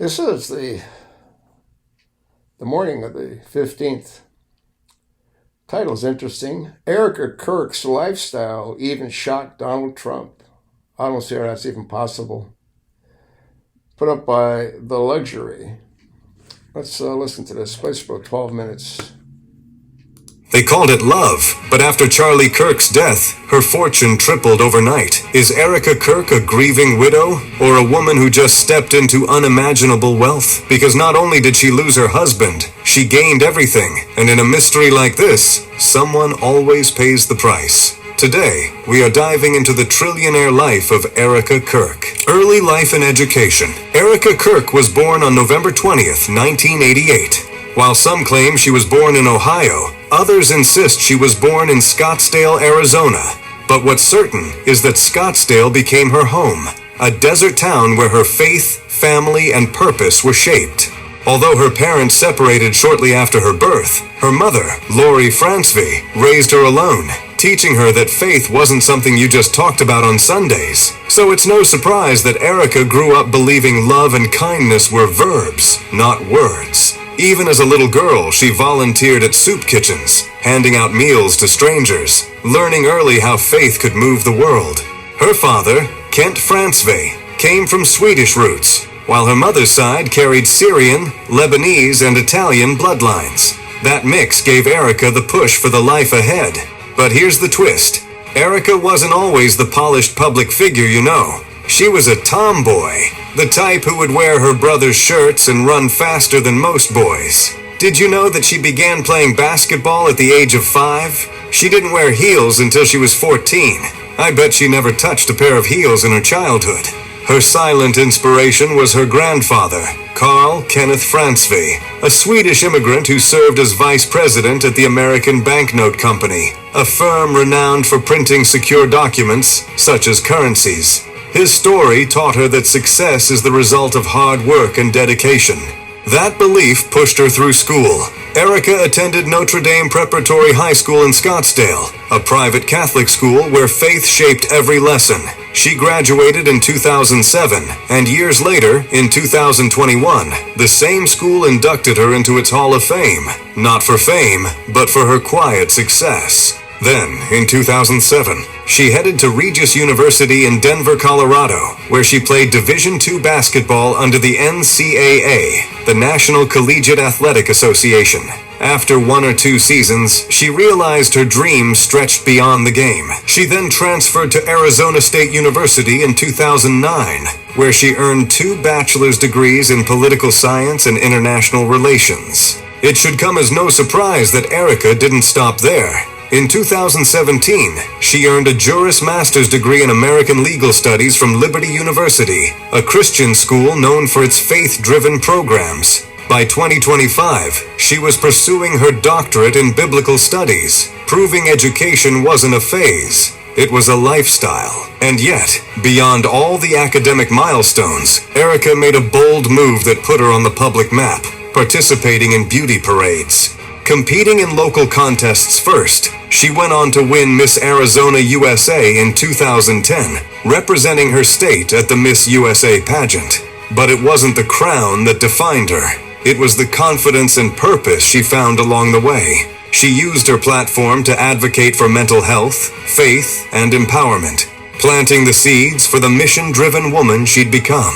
This is the morning of the 15th. Title's interesting. Erika Kirk's lifestyle even shocked Donald Trump. I don't see how that's even possible. Put up by The Luxury. Let's listen to this. Plays for about 12 minutes. They called it love, but after Charlie Kirk's death, her fortune tripled overnight. Is Erika Kirk a grieving widow, or a woman who just stepped into unimaginable wealth? Because not only did she lose her husband, she gained everything, and in a mystery like this, someone always pays the price. Today, we are diving into the trillionaire life of Erika Kirk. Early life and education. Erika Kirk was born on November 20th, 1988. While some claim she was born in Ohio, others insist she was born in Scottsdale, Arizona. But what's certain is that Scottsdale became her home, a desert town where her faith, family, and purpose were shaped. Although her parents separated shortly after her birth, her mother, Lori Francevy, raised her alone, teaching her that faith wasn't something you just talked about on Sundays. So it's no surprise that Erika grew up believing love and kindness were verbs, not words. Even as a little girl, she volunteered at soup kitchens, handing out meals to strangers, learning early how faith could move the world. Her father, Kent Francevy, came from Swedish roots, while her mother's side carried Syrian, Lebanese, and Italian bloodlines. That mix gave Erika the push for the life ahead. But here's the twist. Erika wasn't always the polished public figure you know. She was a tomboy, the type who would wear her brother's shirts and run faster than most boys. Did you know that she began playing basketball at the age of 5? She didn't wear heels until she was 14. I bet she never touched a pair of heels in her childhood. Her silent inspiration was her grandfather, Carl Kenneth Francevy, a Swedish immigrant who served as vice president at the American Banknote Company, a firm renowned for printing secure documents, such as currencies. His story taught her that success is the result of hard work and dedication. That belief pushed her through school. Erika attended Notre Dame Preparatory High School in Scottsdale, a private Catholic school where faith shaped every lesson. She graduated in 2007, and years later, in 2021, the same school inducted her into its Hall of Fame. Not for fame, but for her quiet success. Then, in 2007, she headed to Regis University in Denver, Colorado, where she played Division II basketball under the NCAA, the National Collegiate Athletic Association. After 1 or 2 seasons, she realized her dream stretched beyond the game. She then transferred to Arizona State University in 2009, where she earned 2 bachelor's degrees in political science and international relations. It should come as no surprise that Erika didn't stop there. In 2017, she earned a Juris Master's degree in American Legal Studies from Liberty University, a Christian school known for its faith-driven programs. By 2025, she was pursuing her doctorate in biblical studies, proving education wasn't a phase. It was a lifestyle. And yet, beyond all the academic milestones, Erika made a bold move that put her on the public map, participating in beauty parades. Competing in local contests first, she went on to win Miss Arizona USA in 2010, representing her state at the Miss USA pageant. But it wasn't the crown that defined her. It was the confidence and purpose she found along the way. She used her platform to advocate for mental health, faith, and empowerment, planting the seeds for the mission-driven woman she'd become.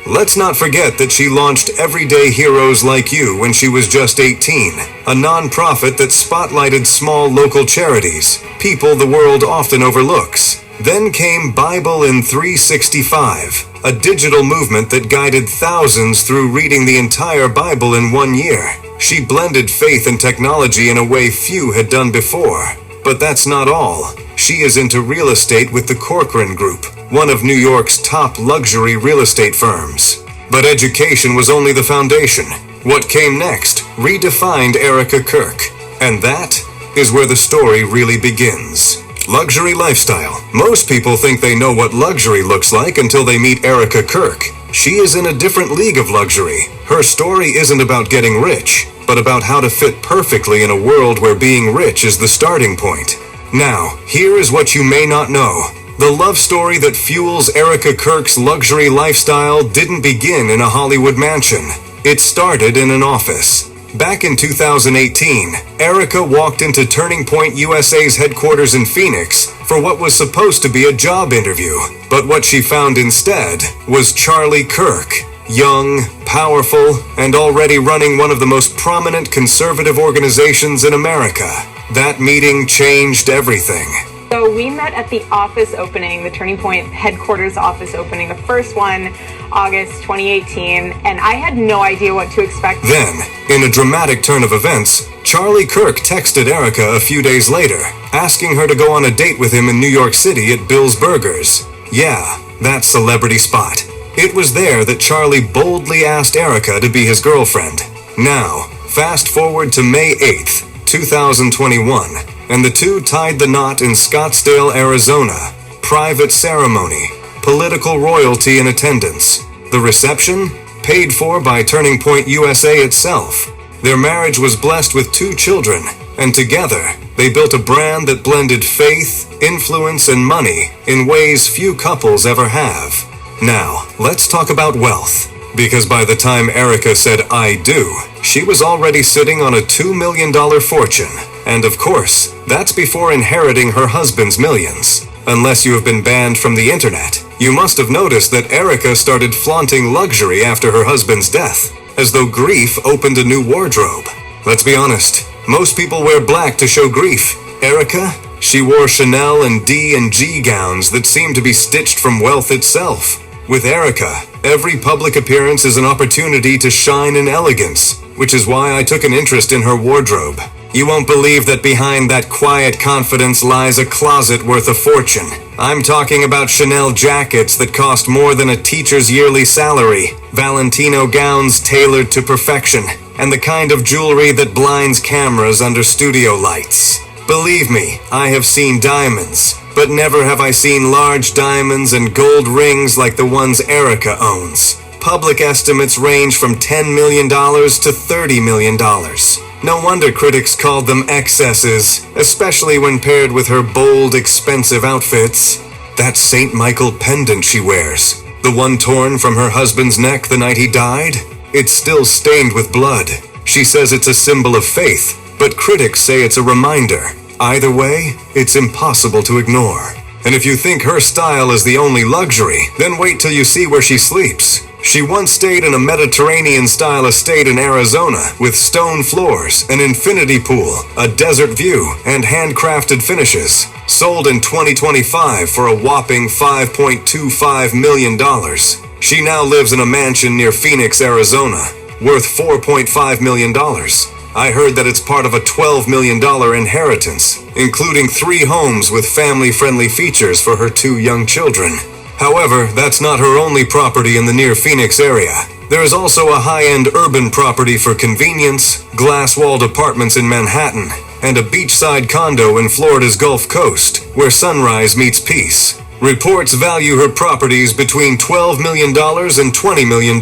Let's not forget that she launched Everyday Heroes Like You when she was just 18, a non-profit that spotlighted small local charities, people the world often overlooks. Then came Bible in 365, a digital movement that guided thousands through reading the entire Bible in 1 year. She blended faith and technology in a way few had done before. But that's not all. She is into real estate with the Corcoran Group, one of New York's top luxury real estate firms. But education was only the foundation. What came next redefined Erika Kirk. And that is where the story really begins. Luxury lifestyle. Most people think they know what luxury looks like until they meet Erika Kirk. She is in a different league of luxury. Her story isn't about getting rich, but about how to fit perfectly in a world where being rich is the starting point. Now, here is what you may not know. The love story that fuels Erika Kirk's luxury lifestyle didn't begin in a Hollywood mansion. It started in an office. Back in 2018, Erika walked into Turning Point USA's headquarters in Phoenix for what was supposed to be a job interview. But what she found instead was Charlie Kirk, young, powerful, and already running one of the most prominent conservative organizations in America. That meeting changed everything. So we met at the office opening, the Turning Point headquarters office opening, the first one, August 2018, and I had no idea what to expect. Then, in a dramatic turn of events, Charlie Kirk texted Erika a few days later, asking her to go on a date with him in New York City at Bill's Burgers. Yeah, that celebrity spot. It was there that Charlie boldly asked Erika to be his girlfriend. Now, fast forward to May 8th, 2021, and the two tied the knot in Scottsdale, Arizona. Private ceremony, political royalty in attendance. The reception? Paid for by Turning Point USA itself. Their marriage was blessed with 2 children, and together they built a brand that blended faith, influence, and money in ways few couples ever have. Now, let's talk about wealth. Because by the time Erika said "I do," she was already sitting on a $2 million fortune. And of course, that's before inheriting her husband's millions. Unless you have been banned from the internet, you must have noticed that Erika started flaunting luxury after her husband's death, as though grief opened a new wardrobe. Let's be honest, most people wear black to show grief. Erika? She wore Chanel and D&G gowns that seemed to be stitched from wealth itself. With Erika, every public appearance is an opportunity to shine in elegance, which is why I took an interest in her wardrobe. You won't believe that behind that quiet confidence lies a closet worth a fortune. I'm talking about Chanel jackets that cost more than a teacher's yearly salary, Valentino gowns tailored to perfection, and the kind of jewelry that blinds cameras under studio lights. Believe me, I have seen diamonds, but never have I seen large diamonds and gold rings like the ones Erika owns. Public estimates range from $10 million to $30 million. No wonder critics called them excesses, especially when paired with her bold, expensive outfits. That St. Michael pendant she wears, the one torn from her husband's neck the night he died, it's still stained with blood. She says it's a symbol of faith, but critics say it's a reminder. Either way, it's impossible to ignore. And if you think her style is the only luxury, then wait till you see where she sleeps. She once stayed in a Mediterranean-style estate in Arizona with stone floors, an infinity pool, a desert view, and handcrafted finishes. Sold in 2025 for a whopping $5.25 million. She now lives in a mansion near Phoenix, Arizona, worth $4.5 million. I heard that it's part of a $12 million inheritance, including 3 homes with family-friendly features for her 2 young children. However, that's not her only property in the near Phoenix area. There is also a high-end urban property for convenience, glass-walled apartments in Manhattan, and a beachside condo in Florida's Gulf Coast, where sunrise meets peace. Reports value her properties between $12 million and $20 million.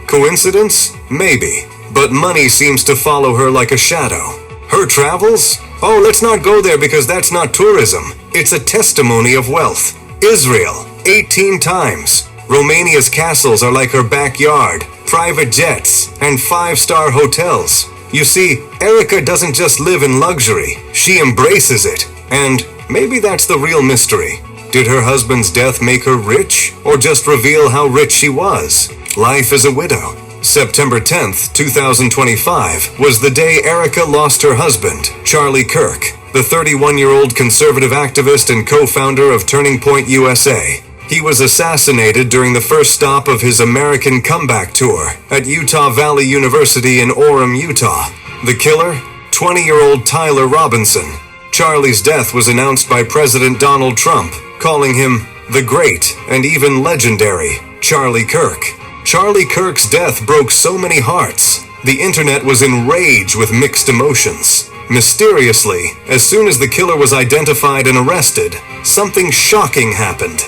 Coincidence? Maybe. But money seems to follow her like a shadow. Her travels? Oh, let's not go there because that's not tourism. It's a testimony of wealth. Israel, 18 times. Romania's castles are like her backyard, private jets, and 5-star hotels. You see, Erika doesn't just live in luxury, she embraces it. And maybe that's the real mystery. Did her husband's death make her rich, or just reveal how rich she was? Life as a widow. September 10th, 2025 was the day Erika lost her husband, Charlie Kirk, the 31-year-old conservative activist and co-founder of Turning Point USA. He was assassinated during the first stop of his American Comeback Tour at Utah Valley University in Orem, Utah. The killer? 20-year-old Tyler Robinson. Charlie's death was announced by President Donald Trump, calling him the great and even legendary Charlie Kirk. Charlie Kirk's death broke so many hearts. The internet was enraged with mixed emotions. Mysteriously, as soon as the killer was identified and arrested, something shocking happened.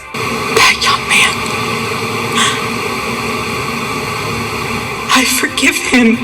That young man. I forgive him.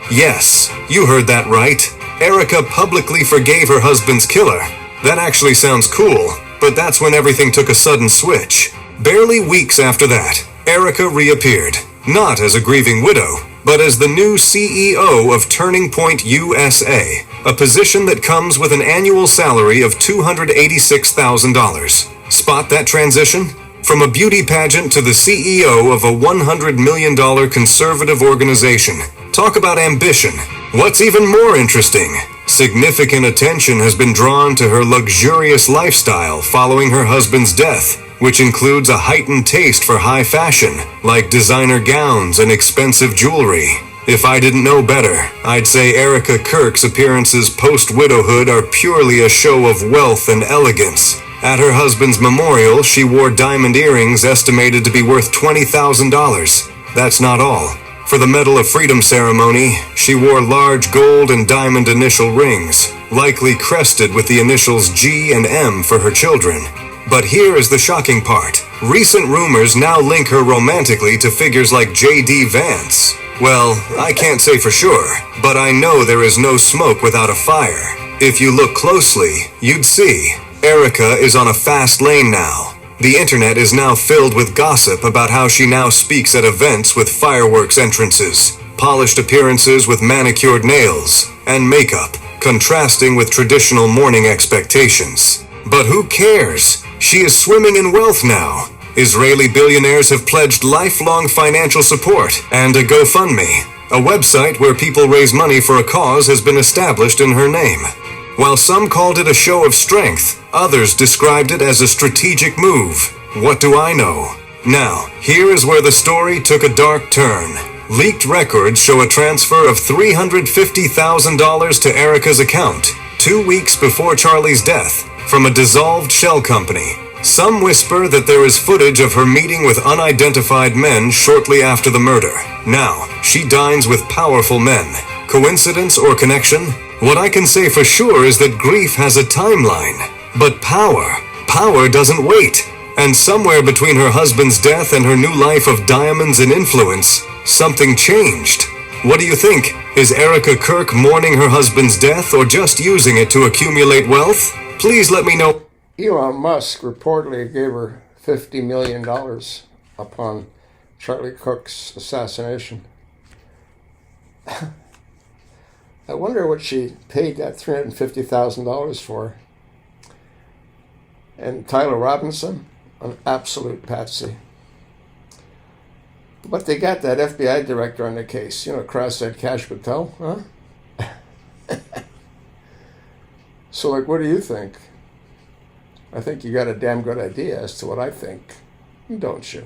Yes, you heard that right. Erika publicly forgave her husband's killer. That actually sounds cool, But that's when everything took a sudden switch. Barely weeks after that, Erika reappeared, not as a grieving widow, but as the new CEO of Turning Point USA, a position that comes with an annual salary of $286,000. Spot that transition? From a beauty pageant to the CEO of a $100 million conservative organization. Talk about ambition. What's even more interesting? Significant attention has been drawn to her luxurious lifestyle following her husband's death, which includes a heightened taste for high fashion, like designer gowns and expensive jewelry. If I didn't know better, I'd say Erika Kirk's appearances post-widowhood are purely a show of wealth and elegance. At her husband's memorial, she wore diamond earrings estimated to be worth $20,000. That's not all. For the Medal of Freedom ceremony, she wore large gold and diamond initial rings, likely crested with the initials G and M for her children. But here is the shocking part. Recent rumors now link her romantically to figures like J.D. Vance. Well, I can't say for sure, but I know there is no smoke without a fire. If you look closely, you'd see Erika is on a fast lane now. The internet is now filled with gossip about how she now speaks at events with fireworks entrances, polished appearances with manicured nails, and makeup, contrasting with traditional mourning expectations. But who cares? She is swimming in wealth now. Israeli billionaires have pledged lifelong financial support, and a GoFundMe, a website where people raise money for a cause, has been established in her name. While some called it a show of strength, others described it as a strategic move. What do I know? Now, here is where the story took a dark turn. Leaked records show a transfer of $350,000 to Erika's account 2 weeks before Charlie's death from a dissolved shell company. Some whisper that there is footage of her meeting with unidentified men shortly after the murder. Now, she dines with powerful men. Coincidence or connection? What I can say for sure is that grief has a timeline. But power doesn't wait. And somewhere between her husband's death and her new life of diamonds and influence, something changed. What do you think? Is Erika Kirk mourning her husband's death or just using it to accumulate wealth? Please let me know. Elon Musk reportedly gave her $50 million upon Charlie Kirk's assassination. I wonder what she paid that $350,000 for. And Tyler Robinson, an absolute patsy. But they got that FBI director on the case. You know, cross-eyed Cash Patel, huh? So, like, what do you think? I think you got a damn good idea as to what I think, don't you?